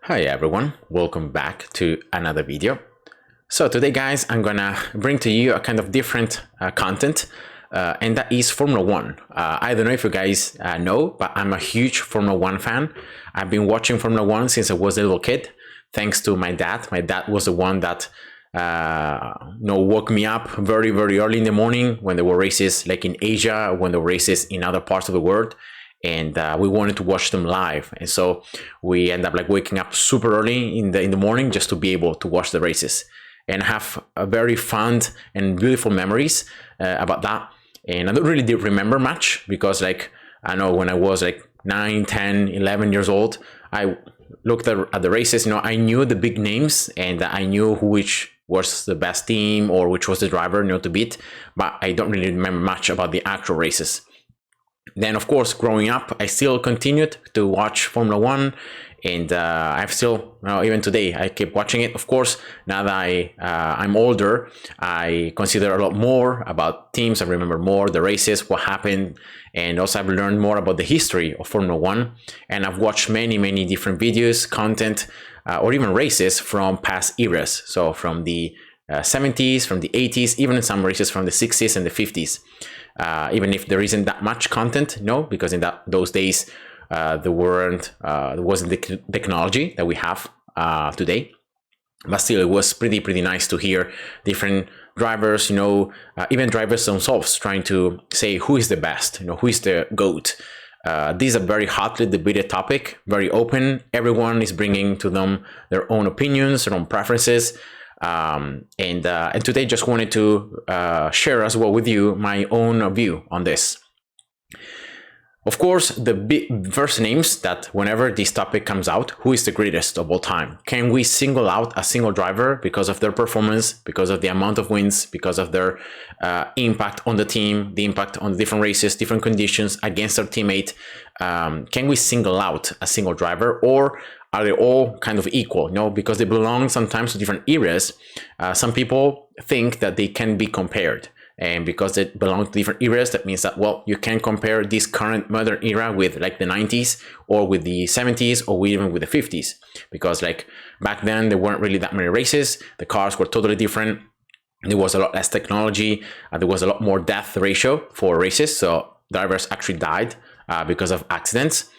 Hi everyone, welcome back to another video. So today guys, I'm gonna bring to you a kind of different content and that is Formula 1. I don't know if you guys know, but I'm a huge Formula 1 fan. I've been watching Formula 1 since I was a little kid, thanks to my dad. My dad was the one that woke me up very early in the morning when there were races like in Asia, when there were races in other parts of the world, and we wanted to watch them live. And so we end up like waking up super early in the morning just to be able to watch the races and have a very fun and beautiful memories about that. And I don't really remember much because like I know when I was like 9, 10, 11 years old, I looked at the races. I knew the big names and I knew which was the best team or which was the driver to beat, but I don't really remember much about the actual races. Then of course, growing up, I still continued to watch Formula 1, and I've still, even today, I keep watching it. Of course, now that I'm older, I consider a lot more about teams. I remember more the races, what happened, and also I've learned more about the history of Formula 1, and I've watched many different videos, content, or even races from past eras. So from the 70s, from the 80s, even some races from the 60s and the 50s. Even if there isn't that much content, because in those days there wasn't the technology that we have today. But still, it was pretty nice to hear different drivers, even drivers themselves trying to say who is the best, who is the GOAT. This is a very hotly debated topic, very open. Everyone is bringing to them their own opinions, their own preferences. And today just wanted to share as well with you my own view on this. Of course, the big first names that whenever this topic comes out, who is the greatest of all time? Can we single out a single driver because of their performance, because of the amount of wins, because of their impact on the team, the impact on different races, different conditions against their teammate? Can we single out a single driver, or are they all kind of equal? Because they belong sometimes to different eras. Some people think that they can be compared. And because they belong to different eras, that means that, well, you can compare this current modern era with like the 90s or with the 70s or even with the 50s. Because like back then, there weren't really that many races. The cars were totally different. There was a lot less technology. There was a lot more death ratio for races. So drivers actually died because of accidents.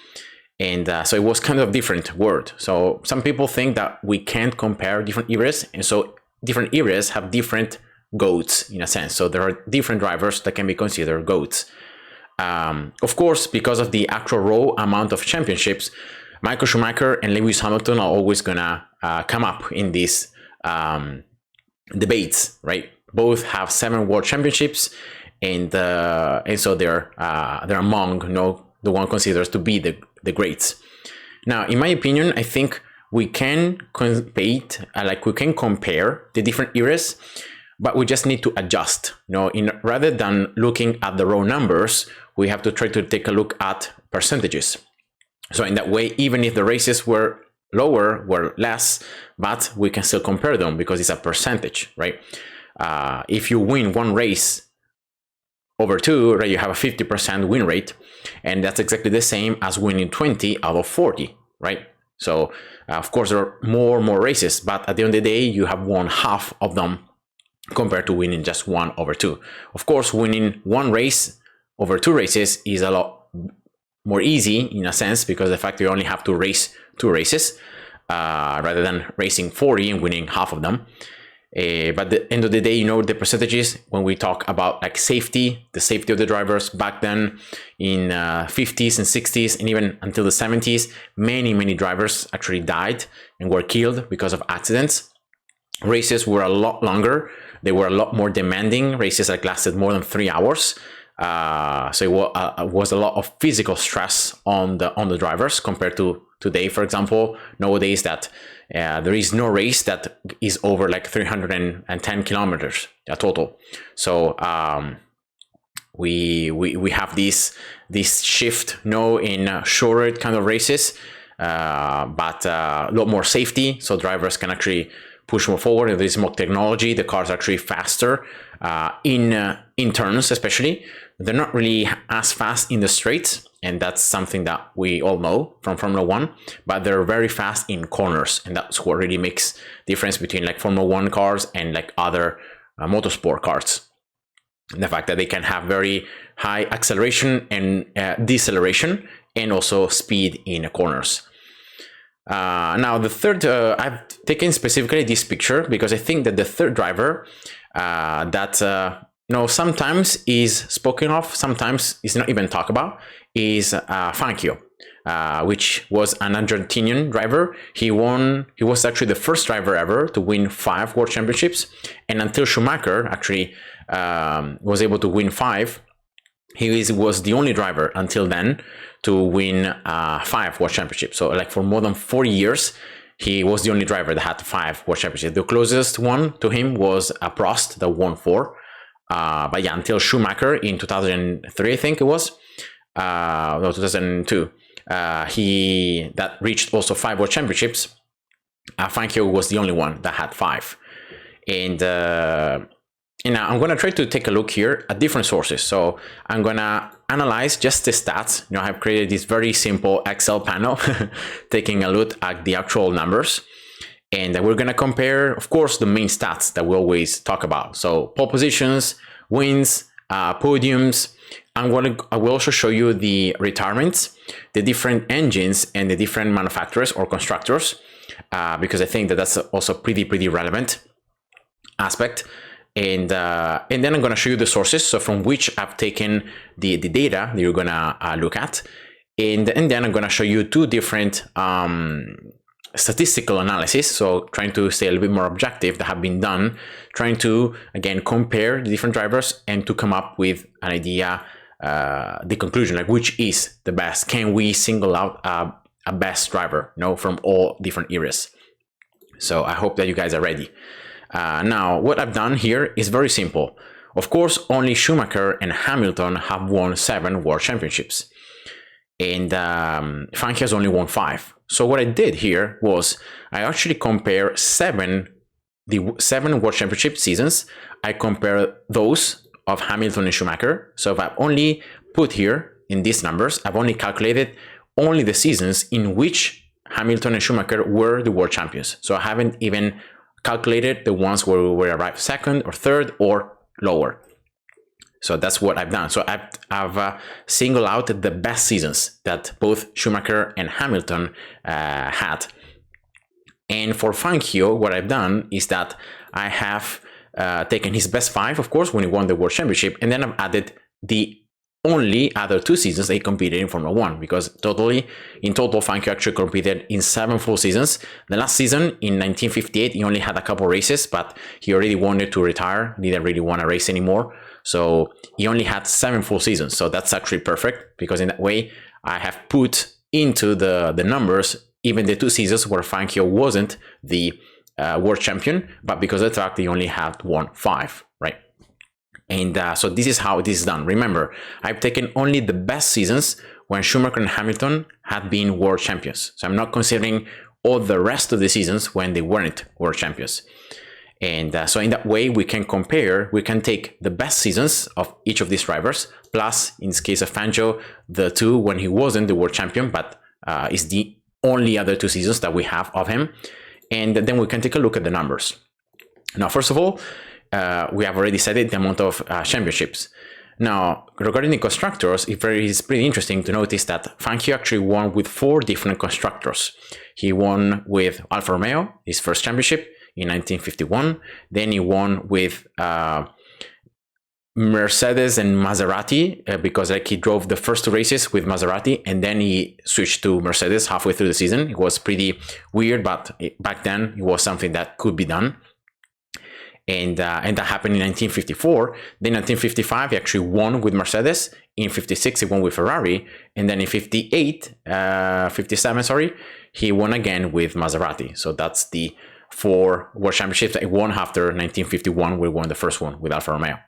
And so it was kind of a different world. So some people think that we can't compare different eras. And so different eras have different GOATs in a sense. So there are different drivers that can be considered GOATs. Of course, because of the actual raw amount of championships, Michael Schumacher and Lewis Hamilton are always gonna come up in these debates, right? Both have 7 world championships, and so they're among the one considers to be the greats. Now, in my opinion, I think we can compete, we can compare the different eras, but we just need to adjust. Rather than looking at the raw numbers, we have to try to take a look at percentages. So in that way, even if the races were lower, were less, but we can still compare them because it's a percentage, right? If you win one race over 2, right, you have a 50% win rate, and that's exactly the same as winning 20 out of 40, right? So of course there are more races, but at the end of the day, you have won half of them compared to winning just 1 over 2. Of course, winning 1 race over 2 races is a lot more easy in a sense, because the fact you only have to race 2 races rather than racing 40 and winning half of them. But at the end of the day, the percentages, when we talk about like safety, the safety of the drivers back then in 50s and 60s and even until the 70s, many drivers actually died and were killed because of accidents. Races were a lot longer. They were a lot more demanding. Races like lasted more than 3 hours. So it was a lot of physical stress on the drivers compared to today. For example, nowadays that there is no race that is over like 310 kilometers total. So we have this shift in shorter kind of races, but a lot more safety, so drivers can actually push more forward. There is more technology. The cars are actually faster in turns, especially. They're not really as fast in the straights, and that's something that we all know from Formula One, but they're very fast in corners, and that's what really makes difference between like Formula One cars and like other motorsport cars. The fact that they can have very high acceleration and deceleration, and also speed in corners. Now the third, I've taken specifically this picture because I think that the third driver that sometimes is spoken of, sometimes is not even talked about, is Fangio, which was an Argentinian driver. He was actually the first driver ever to win 5 world championships, and until Schumacher actually was able to win 5, he was the only driver until then to win 5 world championships. So like for more than 40 years, he was the only driver that had 5 world championships. The closest one to him was Prost, that won 4. But yeah, until Schumacher in 2003, I think it was, 2002, that reached also 5 world championships. Fangio was the only one that had 5. And I'm going to try to take a look here at different sources. So I'm going to analyze just the stats. I have created this very simple Excel panel, taking a look at the actual numbers. And we're going to compare, of course, the main stats that we always talk about. So pole positions, wins, podiums. I will also show you the retirements, the different engines, and the different manufacturers or constructors, because I think that that's also pretty relevant aspect. And then I'm going to show you the sources, so from which I've taken the data that you're going to look at. And then I'm going to show you 2 different statistical analysis, so trying to stay a little bit more objective, that have been done, trying to again compare the different drivers and to come up with an idea, the conclusion, like which is the best. Can we single out a best driver, from all different eras? So I hope that you guys are ready. Now what I've done here is very simple. Of course, only Schumacher and Hamilton have won 7 world championships, and Fangio has only won 5. So what I did here was I actually compare the 7 world championship seasons. I compare those of Hamilton and Schumacher. So if I've only put here in these numbers, I've only calculated only the seasons in which Hamilton and Schumacher were the world champions. So I haven't even calculated the ones where we arrived 2nd or 3rd or lower. So that's what I've done. So I've singled out the best seasons that both Schumacher and Hamilton had. And for Fangio, what I've done is that I have taken his best 5, of course, when he won the World Championship, and then I've added the only other 2 seasons they competed in Formula One, because in total, Fangio actually competed in 7 full seasons. The last season, in 1958, he only had a couple races, but he already wanted to retire, didn't really want to race anymore. So he only had 7 full seasons. So that's actually perfect, because in that way, I have put into the numbers even the 2 seasons where Fangio wasn't the world champion, but because of the fact he only had won 5, right? And so this is how this is done. Remember, I've taken only the best seasons when Schumacher and Hamilton had been world champions. So I'm not considering all the rest of the seasons when they weren't world champions. And so in that way, we can take the best seasons of each of these drivers, plus in this case of Fangio, the 2 when he wasn't the world champion, but is the only other 2 seasons that we have of him. And then we can take a look at the numbers. Now, first of all, we have already said it, the amount of championships. Now, regarding the constructors, it's pretty interesting to notice that Fangio actually won with 4 different constructors. He won with Alfa Romeo, his first championship, in 1951. Then he won with Mercedes and Maserati, because he drove the first 2 races with Maserati, and then he switched to Mercedes halfway through the season. It was pretty weird, but back then it was something that could be done. And that happened in 1954. Then in 1955, he actually won with Mercedes. In 56, he won with Ferrari. And then in 57, he won again with Maserati. So that's the 4 world championships that he won after 1951, where he won the first one with Alfa Romeo.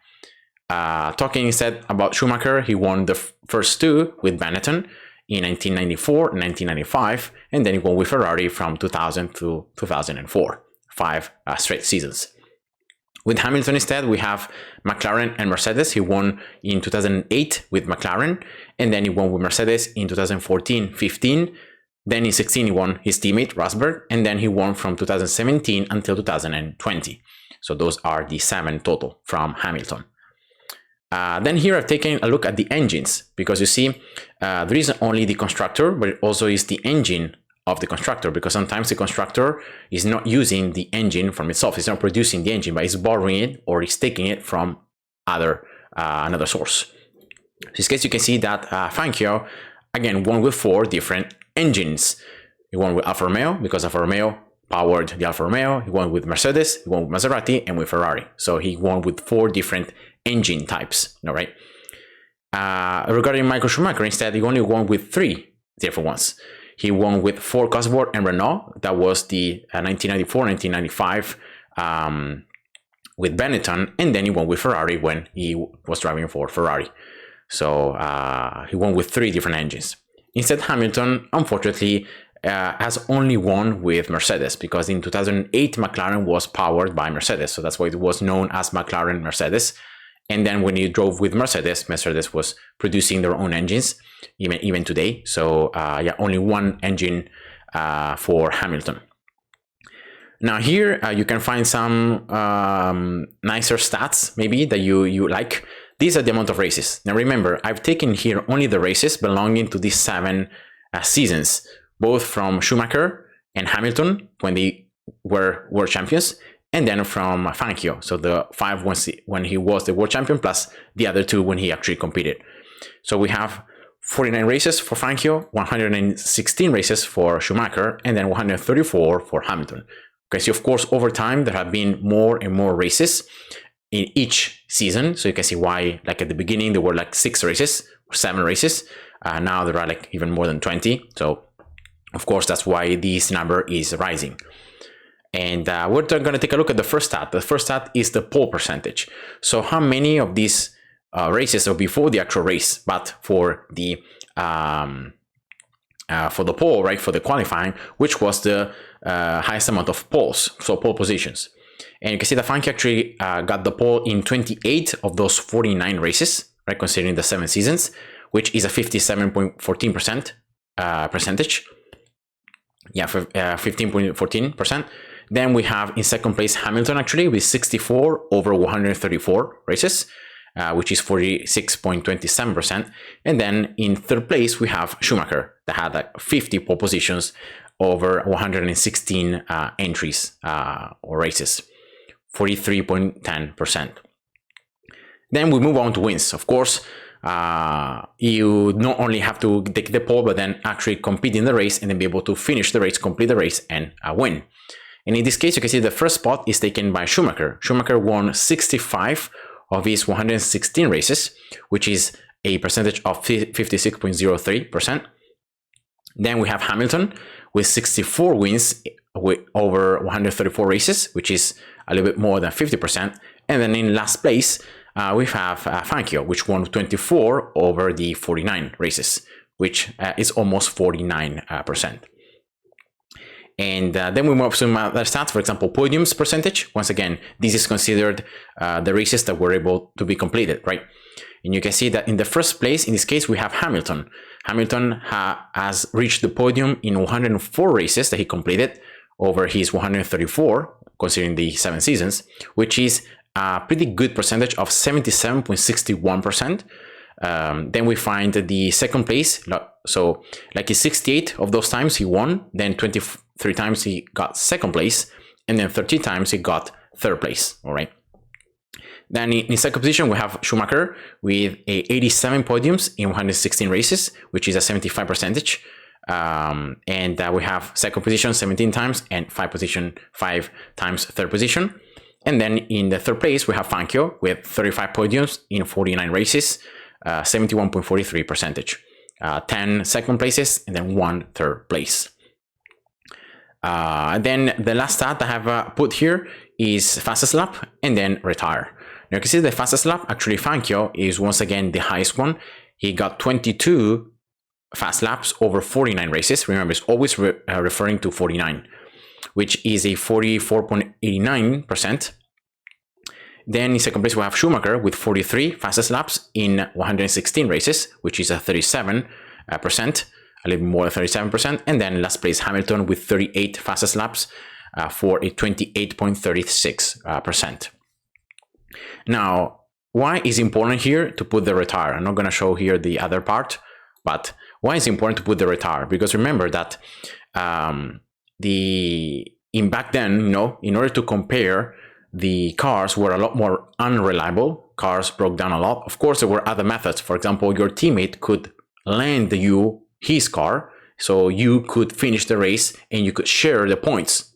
Talking instead about Schumacher, he won the first 2 with Benetton in 1994 and 1995. And then he won with Ferrari from 2000 to 2004. 5 straight seasons. With Hamilton instead, we have McLaren and Mercedes. He won in 2008 with McLaren, and then he won with Mercedes in 2014-15. Then in 16, he won his teammate Rosberg, and then he won from 2017 until 2020. So those are the 7 total from Hamilton. Then here I've taken a look at the engines, because you see there isn't only the constructor, but it also is the engine of the constructor, because sometimes the constructor is not using the engine from itself. It's not producing the engine, but it's borrowing it or it's taking it from another source. In this case, you can see that Fangio, again, won with 4 different engines. He won with Alfa Romeo because Alfa Romeo powered the Alfa Romeo. He won with Mercedes, he won with Maserati, and with Ferrari. So he won with 4 different engine types, all right? Regarding Michael Schumacher, instead, he only won with 3 different ones. He won with Ford Cosworth and Renault. That was the 1994-1995 with Benetton, and then he won with Ferrari when he was driving for Ferrari. So he won with 3 different engines. Instead, Hamilton, unfortunately, has only won with Mercedes, because in 2008, McLaren was powered by Mercedes. So that's why it was known as McLaren Mercedes. And then when he drove with Mercedes, Mercedes was producing their own engines, even today. So yeah, only 1 engine for Hamilton. Now here you can find some nicer stats maybe that you like. These are the amount of races. Now remember, I've taken here only the races belonging to these 7 seasons, both from Schumacher and Hamilton when they were world champions, and then from Fangio. So the 5 when he was the world champion, plus the other 2 when he actually competed. So we have 49 races for Fangio, 116 races for Schumacher, and then 134 for Hamilton. Okay, so of course, over time, there have been more and more races in each season. So you can see why, like at the beginning, there were like 6 races or 7 races. Now there are like even more than 20. So of course, that's why this number is rising. And we're going to take a look at the first stat. The first stat is the pole percentage. So how many of these races are before the actual race, but for the pole, right, for the qualifying, which was the highest amount of poles, so pole positions. And you can see that Fangio actually got the pole in 28 of those 49 races, right, considering the 7 seasons, which is a 57.14% percentage. Yeah, 15.14%. Then we have in second place Hamilton, actually, with 64 over 134 races, which is 46.27%. And then in third place, we have Schumacher, that had like 50 pole positions over 116 entries or races, 43.10%. Then we move on to wins. Of course, you not only have to take the pole, but then actually compete in the race and then be able to finish the race, complete the race, and win. And in this case, you can see the first spot is taken by Schumacher. Schumacher won 65 of his 116 races, which is a percentage of 56.03%. Then we have Hamilton with 64 wins with over 134 races, which is a little bit more than 50%. And then in last place, we have Fangio, which won 24 over the 49 races, which is almost 49%. And then we move to some other stats, for example, podiums percentage. Once again, this is considered the races that were able to be completed, right? And you can see that in the first place, in this case, we have Hamilton. Hamilton has reached the podium in 104 races that he completed over his 134, considering the 7 seasons, which is a pretty good percentage of 77.61%. Then we find the second place. So like 68 of those times he won, then 23 times he got second place, and then 30 times he got third place. All right. Then in second position, we have Schumacher with 87 podiums in 116 races, which is a 75%. And we have second position 17 times and 5 times third position. And then in the third place, we have Fangio with 35 podiums in 49 races, 71.43%. 10 second places and then 1 third place. Then the last stat I have put here is fastest lap and then retire. Now you can see the fastest lap, actually Fangio is once again the highest one. He got 22 fast laps over 49 races. Remember, it's always referring to 49, which is a 44.89%. Then in second place, we have Schumacher with 43 fastest laps in 116 races, which is a 37%, a little more than 37%. And then last place, Hamilton with 38 fastest laps for a 28.36%. Now, why is it important here to put the retard? I'm not going to show here the other part, but why is it important to put the retard? Because remember that back then, you know, in order to compare, the cars were a lot more unreliable. Cars broke down a lot. Of course, there were other methods. For example, your teammate could lend you his car, so you could finish the race and you could share the points.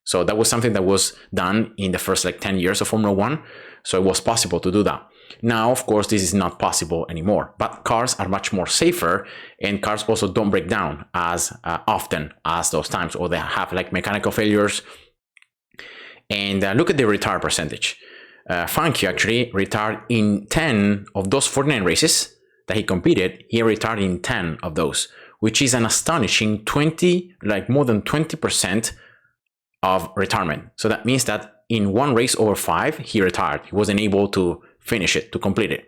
So that was something that was done in the first like 10 years of Formula One. So it was possible to do that. Now, of course, this is not possible anymore, but cars are much more safer, and cars also don't break down as often as those times, or they have like mechanical failures. And look at the retard percentage. Fangio actually retired in 10 of those 49 races that he competed. He retired in 10 of those, which is an astonishing more than 20% of retirement. So that means that in one race over 5, he retired. He wasn't able to finish it, to complete it.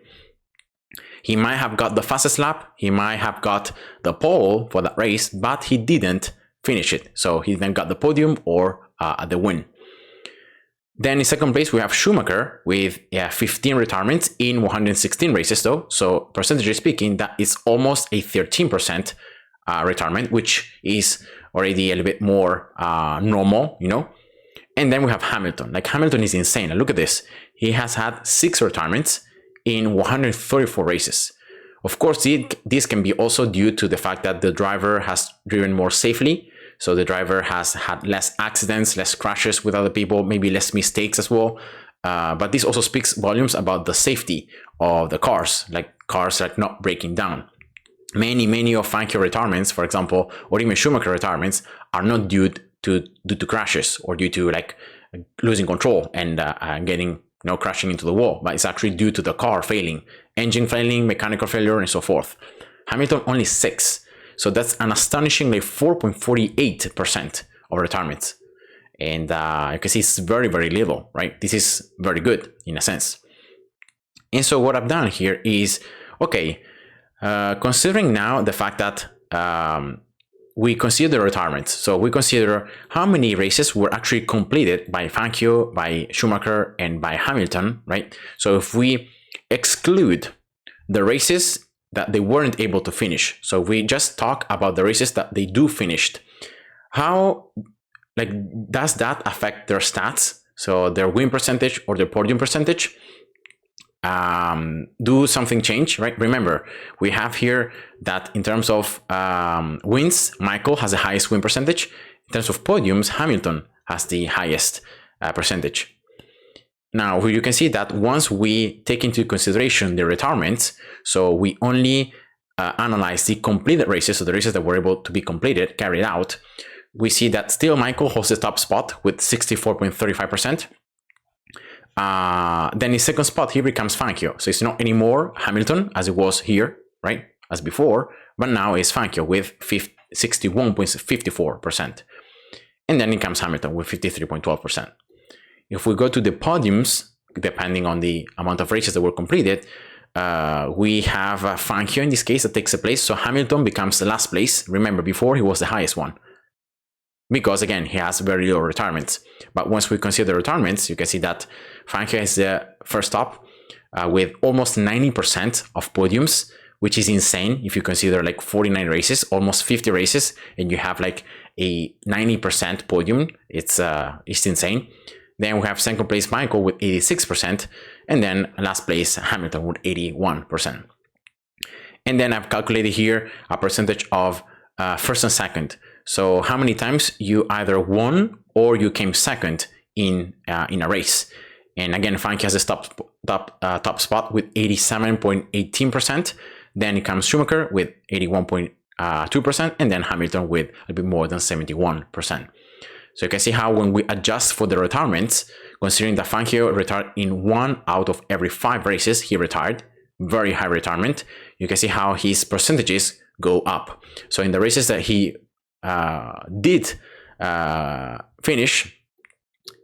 He might have got the fastest lap, he might have got the pole for that race, but he didn't finish it. So he then got the podium or the win. Then in second place, we have Schumacher with 15 retirements in 116 races though. So percentage speaking, that is almost a 13% retirement, which is already a little bit more normal, you know. And then we have Hamilton. Like, Hamilton is insane. And look at this. He has had 6 retirements in 134 races. Of course, this can be also due to the fact that the driver has driven more safely. So the driver has had less accidents, less crashes with other people, maybe less mistakes as well. But this also speaks volumes about the safety of the cars, like cars like not breaking down. Many of Fangio retirements, for example, or even Schumacher retirements, are not due to crashes or due to like losing control and getting crashing into the wall, but it's actually due to the car failing, engine failing, mechanical failure, and so forth. Hamilton only 6. So that's an astonishingly 4.48% of retirements. And you can see it's very, very little, right? This is very good in a sense. And so what I've done here is, okay, considering now the fact that we consider retirements. So we consider how many races were actually completed by Fangio, by Schumacher, and by Hamilton, right? So if we exclude the races that they weren't able to finish, so we just talk about the races that they do finished, how does that affect their stats? So their win percentage or their podium percentage? Do something change, right? Remember, we have here that in terms of wins, Michael has the highest win percentage. In terms of podiums, Hamilton has the highest percentage. Now, you can see that once we take into consideration the retirements, so we only analyze the completed races, so the races that were able to be completed, carried out, we see that still Michael holds the top spot with 64.35%. Then in second spot, here becomes Fangio. So it's not anymore Hamilton as it was here, right, as before, but now it's Fangio with 61.54%. And then it comes Hamilton with 53.12%. If we go to the podiums, depending on the amount of races that were completed, we have Fangio in this case that takes a place. So Hamilton becomes the last place. Remember, before he was the highest one, because again, he has very low retirements. But once we consider retirements, you can see that Fangio is the first top with almost 90% of podiums, which is insane. If you consider like 49 races, almost 50 races, and you have like a 90% podium, it's insane. Then we have second place Michael with 86%, and then last place Hamilton with 81%. And then I've calculated here a percentage of first and second. So how many times you either won or you came second in a race. And again, Fangio has the top spot with 87.18%. Then it comes Schumacher with 81.2%, and then Hamilton with a bit more than 71%. So you can see how when we adjust for the retirements, considering that Fangio retired in 1 out of every 5 races, he retired, very high retirement, you can see how his percentages go up. So in the races that he did finish,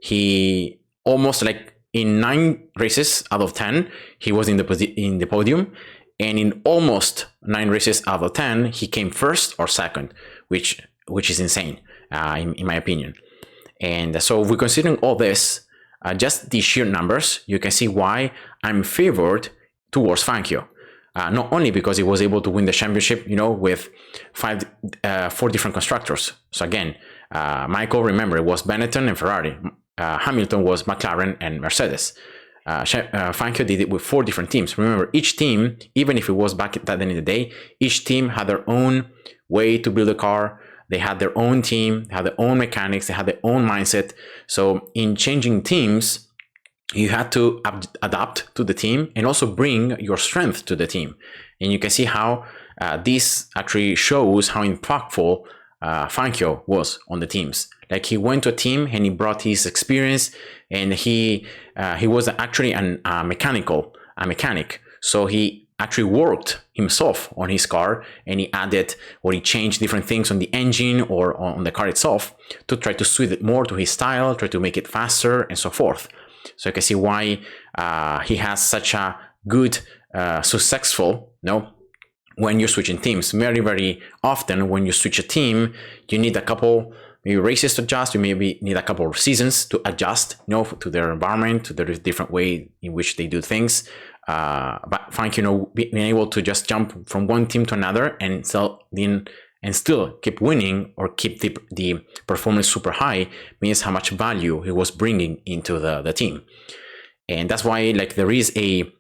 he almost like in 9 races out of 10, he was in the podium, and in almost 9 races out of 10, he came first or second, which is insane, in my opinion. And so we're considering all this, just the sheer numbers, you can see why I'm favored towards Fangio. Not only because he was able to win the championship, with 4 different constructors. So again, Michael, remember, it was Benetton and Ferrari. Hamilton was McLaren and Mercedes. Fangio did it with 4 different teams. Remember, each team, even if it was back at that end of the day, each team had their own way to build a car. They had their own team, they had their own mechanics, they had their own mindset. So in changing teams, you had to adapt to the team and also bring your strength to the team. And you can see how this actually shows how impactful Fangio was on the teams. Like, he went to a team and he brought his experience, and he was actually a mechanic. So he actually worked himself on his car, and he added or he changed different things on the engine or on the car itself to try to suit it more to his style, try to make it faster and so forth. So you can see why he has such a good, successful, when you're switching teams. Very, very often when you switch a team, you need a couple maybe races to adjust, you maybe need a couple of seasons to adjust, to their environment, to the different way in which they do things. But Fangio, being able to just jump from one team to another and still keep winning or keep the performance super high means how much value he was bringing into the team. And that's why, like, there is a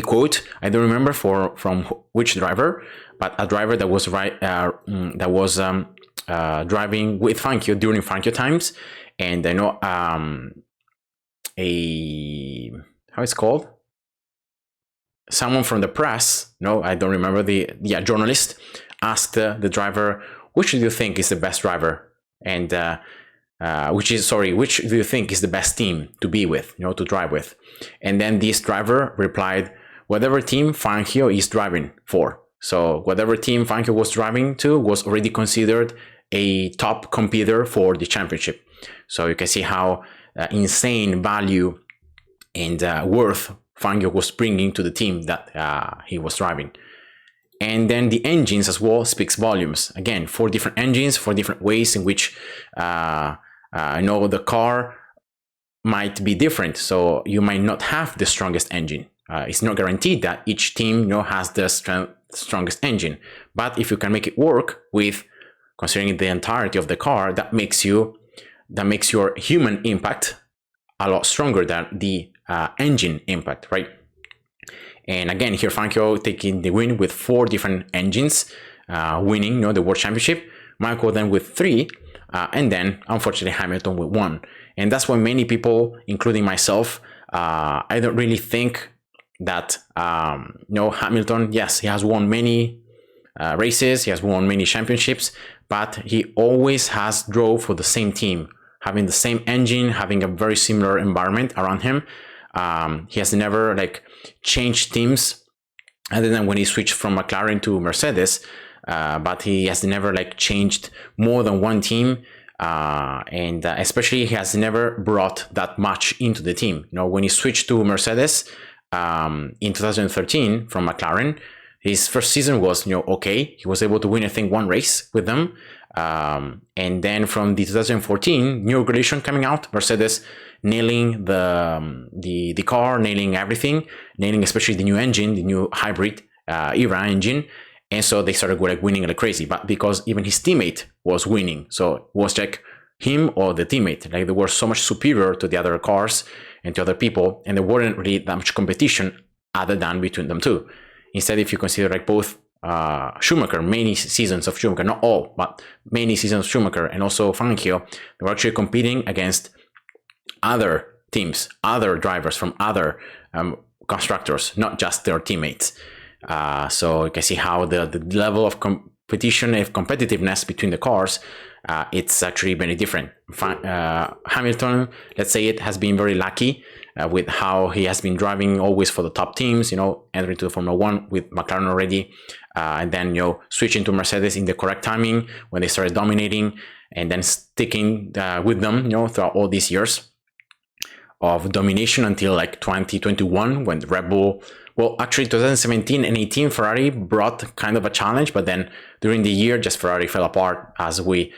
quote, I don't remember from which driver, but a driver that was driving with Fangio during Fangio times. And I know how it's called? Someone from the press, I don't remember, journalist asked the driver, which do you think is the best driver? And which do you think is the best team to be with, to drive with? And then this driver replied, whatever team Fangio is driving for. So whatever team Fangio was driving to was already considered a top competitor for the championship. So you can see how insane value and worth Fangio was bringing to the team that he was driving. And then the engines as well speaks volumes. Again, 4 different engines, 4 different ways in which the car might be different. So you might not have the strongest engine. It's not guaranteed that each team has the strongest engine. But if you can make it work with considering the entirety of the car, that makes your human impact a lot stronger than the engine impact, right? And again, here Fangio taking the win with 4 different engines, winning the World Championship. Michael then with 3, and then unfortunately Hamilton with 1. And that's why many people, including myself, I don't really think that Hamilton, yes, he has won many races, he has won many championships, but he always has drove for the same team, having the same engine, having a very similar environment around him. He has never changed teams other than when he switched from McLaren to Mercedes, but he has never changed more than one team, and especially he has never brought that much into the team. When he switched to Mercedes in 2013 from McLaren, his first season was okay. He was able to win, I think, 1 race with them, and then from the 2014 new regulation coming out, Mercedes nailing the car, nailing everything, nailing especially the new engine, the new hybrid era engine. And so they started winning like crazy, but because even his teammate was winning, so it was him or the teammate, they were so much superior to the other cars and to other people, and there weren't really that much competition other than between them two. Instead, if you consider both Schumacher, many seasons of Schumacher, not all, but many seasons of Schumacher, and also Fangio, they were actually competing against other teams, other drivers from other constructors, not just their teammates. So you can see how the level of competition and competitiveness between the cars, it's actually very different. Hamilton, let's say, it has been very lucky with how he has been driving always for the top teams, entering to Formula 1 with McLaren already, and then, switching to Mercedes in the correct timing when they started dominating, and then sticking with them, throughout all these years. of domination until like 2021 when Red Bull, well, actually 2017 and 18, Ferrari brought kind of a challenge, but then during the year, just Ferrari fell apart, as we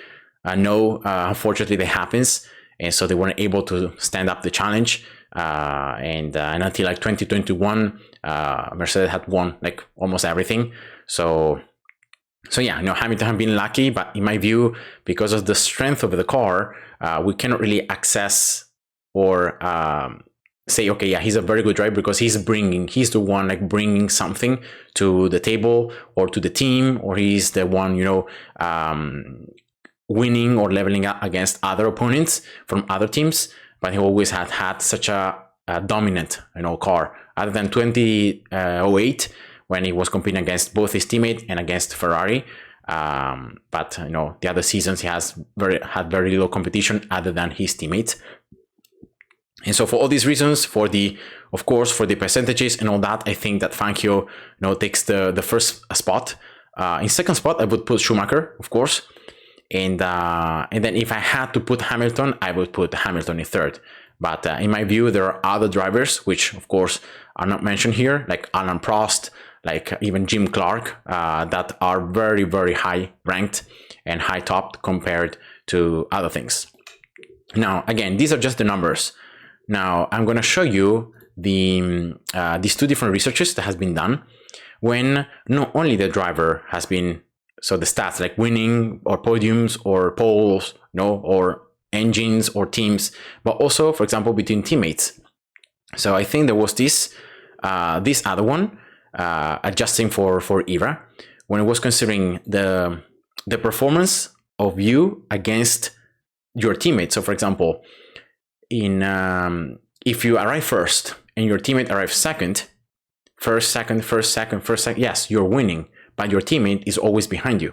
know, unfortunately, that happens. And so they weren't able to stand up the challenge. And until like 2021, Mercedes had won like almost everything. So yeah, Hamilton had been lucky, but in my view, because of the strength of the car, we cannot really access or say, okay, yeah, he's a very good driver because he's the one like bringing something to the table or to the team, or he's the one, winning or leveling up against other opponents from other teams. But he always had such a dominant, car. Other than 2008, when he was competing against both his teammate and against Ferrari. But the other seasons he had very little competition other than his teammates. And so for all these reasons, of course, for the percentages and all that, I think that Fangio, takes the first spot. In second spot, I would put Schumacher, of course. And then if I had to put Hamilton, I would put Hamilton in third. But in my view, there are other drivers, which of course are not mentioned here, like Alain Prost, like even Jim Clark, that are very, very high ranked and high topped compared to other things. Now, again, these are just the numbers. Now, I'm going to show you these two different researches that has been done when not only the driver has been, so the stats like winning or podiums or poles, or engines or teams, but also, for example, between teammates. So I think there was this other one, adjusting for era, when it was considering the performance of you against your teammates. So for example, if you arrive first and your teammate arrives second, first, second, yes, you're winning, but your teammate is always behind you.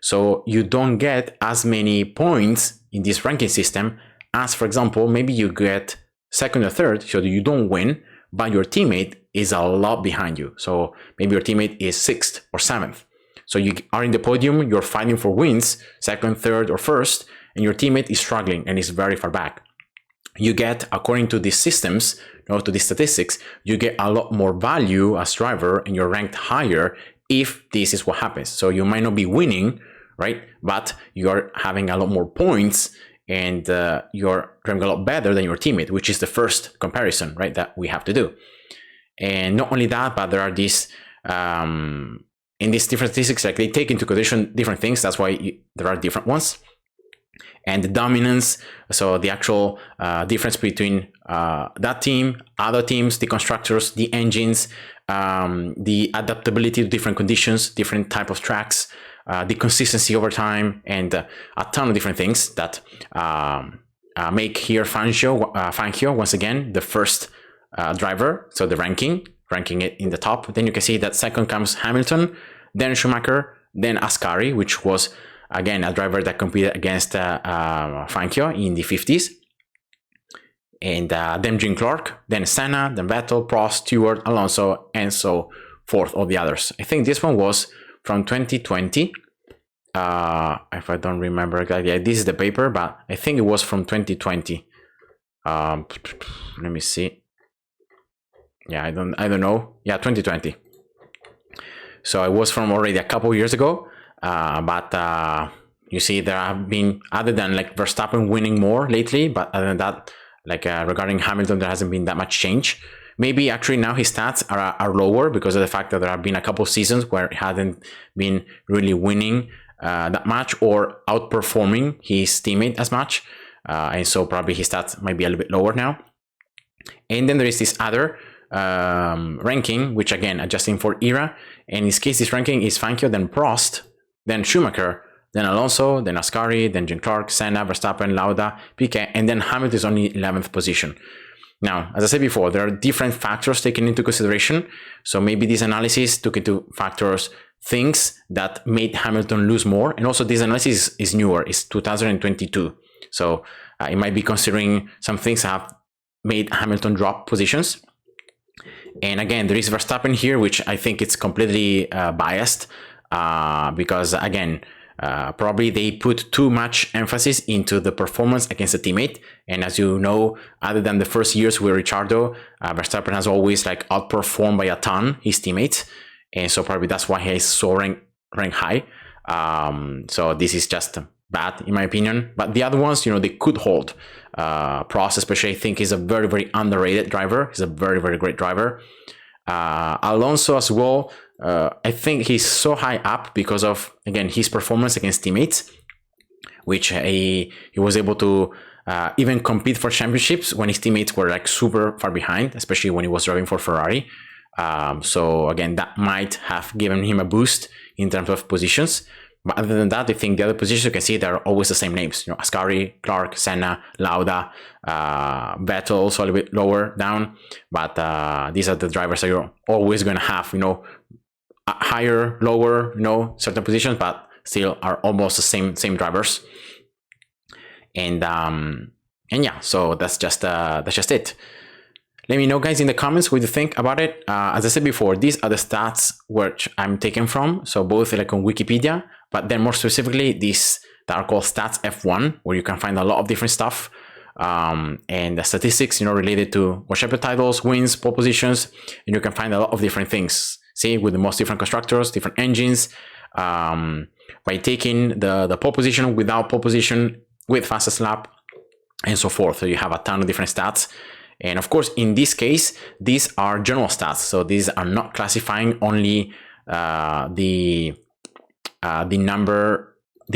So you don't get as many points in this ranking system as, for example, maybe you get second or third, so you don't win, but your teammate is a lot behind you. So maybe your teammate is sixth or seventh. So you are in the podium, you're fighting for wins, second, third, or first, and your teammate is struggling and is very far back. You get, according to these systems, to these statistics, you get a lot more value as driver and you're ranked higher if this is what happens. So you might not be winning, right? But you're having a lot more points and you're driving a lot better than your teammate, which is the first comparison, right, that we have to do. And not only that, but there are these, in these different statistics, like they take into consideration different things. That's why there are different ones. And the dominance, so the actual difference between that team, other teams, the constructors, the engines, the adaptability to different conditions, different type of tracks, the consistency over time, and a ton of different things that make here Fangio once again the first driver. So the ranking it in the top. Then you can see that second comes Hamilton, then Schumacher, then Ascari, which was again a driver that competed against Fangio in the 50s. And then Jim Clark, then Senna, then Vettel, Prost, Stewart, Alonso, and so forth, all the others. I think this one was from 2020. If I don't remember exactly, yeah, this is the paper, but I think it was from 2020. Let me see. Yeah, I don't know. Yeah, 2020. So it was from already a couple years ago. But you see, there have been, other than like Verstappen winning more lately, but other than that, like regarding Hamilton, there hasn't been that much change. Maybe actually now his stats are lower because of the fact that there have been a couple seasons where he hadn't been really winning that much or outperforming his teammate as much. And so probably his stats might be a little bit lower now. And then there is this other ranking, which again, adjusting for era. And in this case, this ranking is Fangio, then Prost, then Schumacher, then Alonso, then Ascari, then Jim Clark, Senna, Verstappen, Lauda, Piquet, and then Hamilton is only 11th position. Now, as I said before, there are different factors taken into consideration. So maybe this analysis took into factors things that made Hamilton lose more. And also this analysis is newer, it's 2022. So it might be considering some things that have made Hamilton drop positions. And again, there is Verstappen here, which I think it's completely biased because again, Probably they put too much emphasis into the performance against a teammate. And as you know, other than the first years with Ricciardo, Verstappen has always like outperformed by a ton his teammates. And so probably that's why he's so ranked high. So this is just bad in my opinion. But the other ones, you know, they could hold. Prost especially, I think, is a very, very underrated driver. He's a very, very great driver. Alonso as well, I think he's so high up because of, again, his performance against teammates, which he was able to even compete for championships when his teammates were like super far behind, especially when he was driving for Ferrari. So again, that might have given him a boost in terms of positions. But other than that, I think the other positions you can see, they're always the same names. You know, Ascari, Clark, Senna, Lauda, Vettel also a little bit lower down. But these are the drivers that you're always going to have, you know, higher, lower, you know, certain positions, but still are almost the same drivers. And yeah, so that's just it. Let me know, guys, in the comments what you think about it. As I said before, these are the stats which I'm taken from. So both like on Wikipedia, but then more specifically, these that are called Stats F1, where you can find a lot of different stuff. And the statistics, you know, related to World Championship titles, wins, pole positions, and you can find a lot of different things. See, with the most different constructors, different engines, by taking the pole position, without pole position, with fastest lap, and so forth. So you have a ton of different stats. And of course, in this case, these are general stats. So these are not classifying only the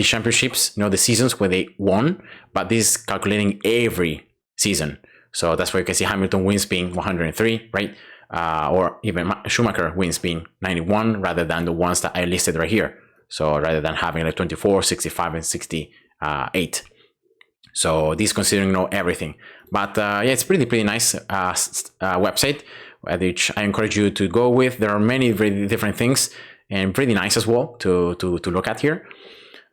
championships, you know, the seasons where they won, but this is calculating every season. So that's why you can see Hamilton wins being 103, right? Or even Schumacher wins being 91, rather than the ones that I listed right here. So rather than having like 24, 65, and 68. So this considering, you know, everything. But yeah, it's pretty nice website, which I encourage you to go with. There are many very different things and pretty nice as well to look at here.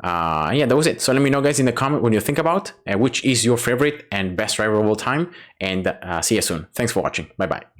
Yeah, that was it. So let me know, guys, in the comment what you think about which is your favorite and best driver of all time. And see you soon. Thanks for watching. Bye bye.